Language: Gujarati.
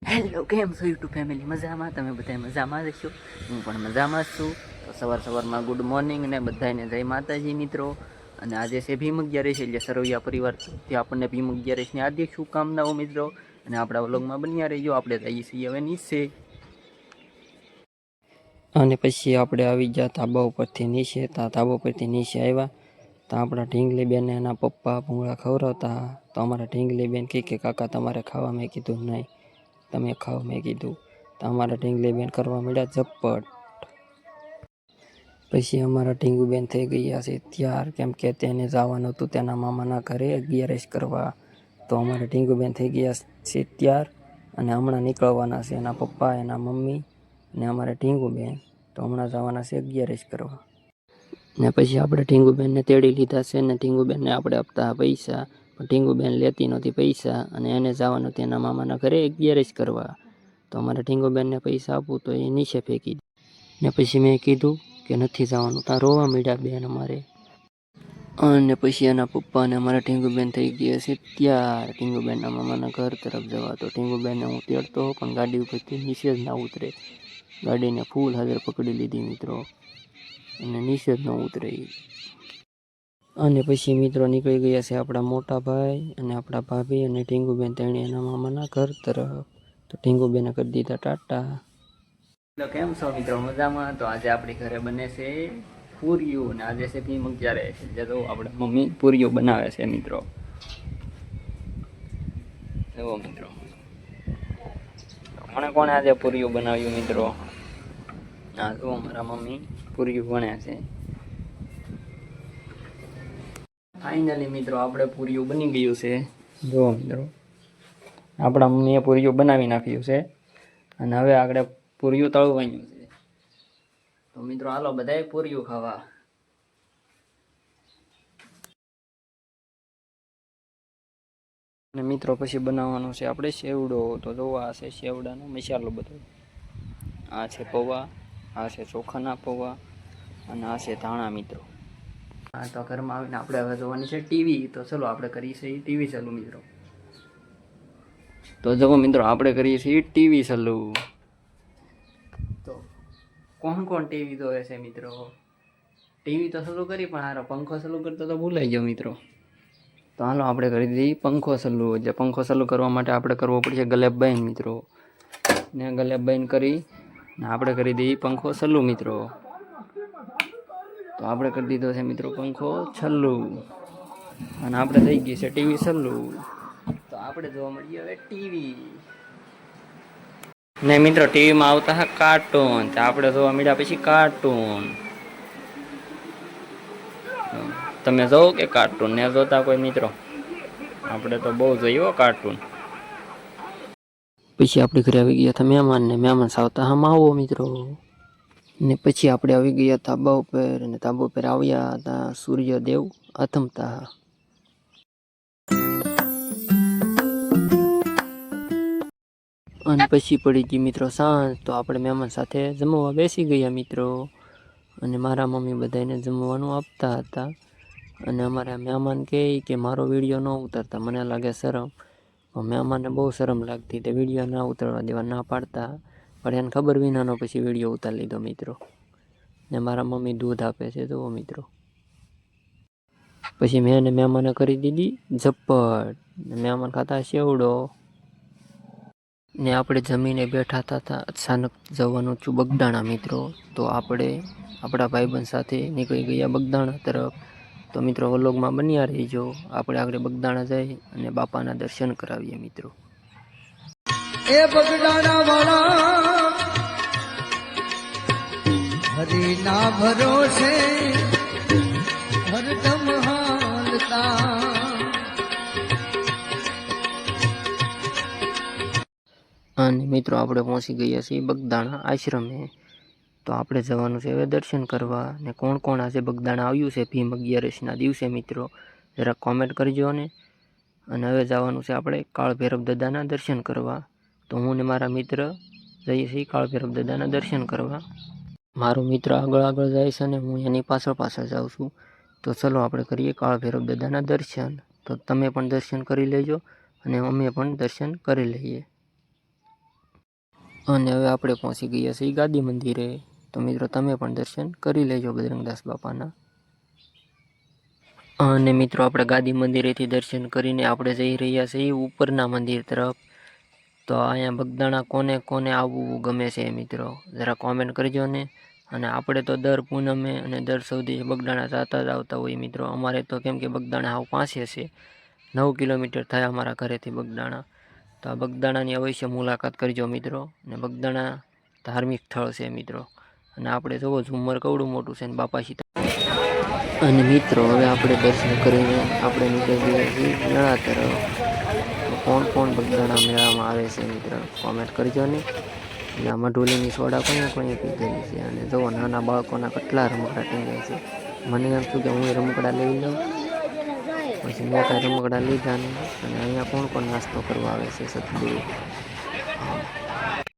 હેલો, કેમ છો યુટ્યુબ ફેમિલી? મજામાં? તમે બધા મજામાં જ છો? હું પણ મજામાં જ છું. તો સવારમાં ગુડ મોર્નિંગ ને બધાને જય માતાજી મિત્રો. અને આજે છે ભીમ 11 એટલે સરવૈયા પરિવાર તરફથી આપણને ભીમ 11ની હાર્દિક શુભકામનાઓ મિત્રો. અને આપણા વ્લોગમાં બન્યા રહીજો. આપણે જઈએ છીએ હવે નીચે. અને પછી આપણે આવી ગયા ધાબા ઉપરથી નીચે. ધાબા ઉપરથી નીચે આવ્યા તો આપણા ઢીંગલી બેન એના પપ્પા ભૂંગળા ખવડાવતા. તો અમારા ઢીંગલી બેન કે કાકા તમારે ખાવા? મેં કીધું નહીં, તમે ખાઓ મેં કીધું. તો અમારા ઢીંગલી બેન કરવા મળ્યા ઝપટ. પછી અમારા ઢીંગુબેન થઈ ગયા છે તૈયાર, કેમ કે તેને જવાનું હતું તેના મામાના ઘરે 11 કરવા. તો અમારા ઢીંગુબેન થઈ ગયા છે તૈયાર અને હમણાં નીકળવાના છે એના પપ્પા, એના મમ્મી અને અમારા ઢીંગુબેન. તો હમણાં જવાના છે 11 કરવા. ને પછી આપણે ઢીંગુબેનને તેડી લીધા છે ને ઢીંગુબેનને આપણે આપતા પૈસા. પણ ઢીંગુબેન લેતી નહોતી પૈસા અને એને જવાનું તેના મામાના ઘરે 11 કરવા. તો અમારા ઢીંગુબેનને પૈસા આપું તો એ નીચે ફેંકી દે. ને પછી મેં કીધું કે નથી જવાનું. ત્યાં રોવા મળ્યા બેન અમારે. અને પછી એના પપ્પા અને અમારા ઢીંગુબેન થઈ ગયા છે તૈયાર ઢીંગુબેનના મામાના ઘર તરફ જવા. તો ઢીંગુબેનને હું તેડતો પણ ગાડી ઉપરથી નીચે જ ના ઉતરે. ગાડીને ફૂલ હાજર પકડી લીધી મિત્રો અને નીચે જ ન ઉતરે. અને પછી મિત્રો નીકળી ગયા છે આપણા મોટા ભાઈ અને આપણા ભાભી અને ઢીંગુબેન તેણે એના મામાના ઘર તરફ. તો ઢીંગુબેને કરી દીધા ટાટા. કેમ છો મિત્રો? મજામાં? તો આજે આપણી ઘરે બને છે પૂરીઓ ને આજે છે ભીમ 11 એટલે તો આપણે મમ્મી પૂરીઓ બનાવે છે મિત્રો. જુઓ મિત્રો, કોણે આજે પૂરીઓ બનાવ્યું મિત્રો? હા તો મારા મમ્મી પૂરીઓ બન્યા છે. ફાઇનલી મિત્રો આપણે પૂરીઓ બની ગયું છે. જુઓ મિત્રો, આપણા મમ્મીએ પૂરીઓ બનાવી નાખ્યું છે અને હવે આપણે પૂરીઓ તળવાનું છે. તો મિત્રો હાલો બધાએ પૂરીઓ ખાવા. અને મિત્રો પછી બનાવવાનો છે આપણે સેવડો. તો જોવા છે સેવડાનો મસાલો બધો. આ છે પૌવા, આ છે ચોખાના પૌવા અને આ છે ધાણા મિત્રો. હા તો ઘરમાં આવીને આપણે હવે જોવાની છે ટીવી. તો ચલો આપણે કરીએ છીએ ટીવી ચાલુ મિત્રો. તો જુઓ મિત્રો, આપણે કરીએ છીએ ટીવી ચાલુ. તો કોણ ટીવી જોવે છે મિત્રો? ટીવી તો ચાલુ કરી પણ હારો પંખો ચાલુ કરતો તો ભૂલાઈ ગયો મિત્રો. તો હાલો આપણે કરી દઈએ પંખો ચાલુ. એટલે પંખો ચાલુ કરવા માટે આપણે કરવો પડશે ગલેબ બંધ મિત્રો. ને ગલેબ બંધ કરી ને આપણે કરી દઈએ પંખો ચાલુ મિત્રો. તો આપણે કરી દીધો છે મિત્રો પંખો ચાલુ અને આપણે થઈ ગઈ છે ટીવી ચાલુ. તો આપણે જોવા મળીએ હવે ટીવી. ને મિત્રો ટીવીમાં આવતા હા કાર્ટૂન. તો આપણે જોવા મળ્યા પછી કાર્ટૂન. તમે જોવો કે કાર્ટૂન ને જોતા કોઈ મિત્રો? આપણે તો બહુ જોઈએ કાર્ટૂન. પછી આપણે ઘરે આવી ગયા હતા મહેમાન ને મહેમાન સાવતા હમ આવો મિત્રો. ને પછી આપણે આવી ગયા ધાબા ઉપર અને ધાબા ઉપર આવ્યા હતા સૂર્યદેવ આથમતા. અને પછી પડી ગઈ મિત્રો સાંજ. તો આપણે મહેમાન સાથે જમવા બેસી ગયા મિત્રો. અને મારા મમ્મી બધાને જમવાનું આપતા હતા. અને અમારા મહેમાન કહે કે મારો વિડીયો ન ઉતારતા, મને લાગે શરમ. મહેમાનને બહુ શરમ લાગતી, તે વિડીયો ના ઉતારવા દેવા ના પાડતા. પણ એને ખબર વિનાનો પછી વિડીયો ઉતારી લીધો મિત્રો. ને મારા મમ્મી દૂધ આપે છે જુઓ મિત્રો. પછી મેં એને મહેમાને કરી દીધી ઝપટ. મહેમાન ખાતા સેવડો. ને આપણે જમીને બેઠા હતા અચાનક જવાનું છું બગદાણા મિત્રો. તો આપણે આપણા ભાઈબંધ સાથે નીકળી ગયા બગદાણા તરફ. તો મિત્રો વ્લોગમાં બન્યા રહીજો. આપણે આગળ બગદાણા જઈ અને બાપાના દર્શન કરાવીએ મિત્રો. એ બગડાના વાળા હરિના ભરોસે હરદમ હાલતા. અને મિત્રો આપણે પહોંચી ગયા છીએ બગદાણા આશ્રમે. તો આપણે જવાનું છે હવે દર્શન કરવા. ને કોણ આજે બગદાણા આવ્યું છે ભીમ 11ના દિવસે મિત્રો જરાક કોમેન્ટ કરજો ને. અને હવે જવાનું છે આપણે કાળ ભૈરવ દાદાના દર્શન કરવા. તો હું ને મારા મિત્ર જઈએ છીએ કાળ ભૈરવ દાદાના દર્શન કરવા. મારો મિત્ર આગળ જાય છે ને હું એની પાછળ જાઉં છું. તો ચલો આપણે કરીએ કાળ ભૈરવ દાદાના દર્શન. તો તમે પણ દર્શન કરી લેજો અને અમે પણ દર્શન કરી લઈએ. અને હવે આપણે પહોંચી ગયા છીએ ગાદી મંદિરે. તો મિત્રો તમે પણ દર્શન કરી લેજો બજરંગદાસ બાપાના. અને મિત્રો આપણે ગાદી મંદિરેથી દર્શન કરીને આપણે જઈ રહ્યા છીએ ઉપરના મંદિર તરફ. તો અહીંયા બગદાણા કોને કોને આવવું ગમે છે મિત્રો, જરા કોમેન્ટ કરજો ને. અને આપણે તો દર પૂનમે અને દર સૌદી બગદાણા જતા જ આવતા હોય મિત્રો. અમારે તો કેમ કે બગદાણા હાવ પાસે છે, 9 કિલોમીટર થાય અમારા ઘરેથી બગદાણા. તો આ બગદાણાની અવશ્ય મુલાકાત કરજો મિત્રો. અને બગદાણા ધાર્મિક સ્થળ છે મિત્રો. અને આપણે જોવો ઝુમ્મર કવડું મોટું છે ને બાપા સીતા. અને મિત્રો હવે આપણે દર્શન કરીને આપણે નીકળી ગયા છીએ મેળા તરફ. કોણ કોણ બગદાણા મેળામાં આવે છે મિત્રો કોમેન્ટ કરજો ને. અને આ મઢોલીની સોડા પણ પીધેલી છે. અને જુઓ નાના બાળકોના કેટલા રમકડા ટીંગાય છે. મને એમ થયું કે હું રમકડા લઈ લઉં, પછી મોટા રમકડા લીધા ને. અને અહીંયા કોણ કોણ નાસ્તો કરવા આવે છે સતગુરુ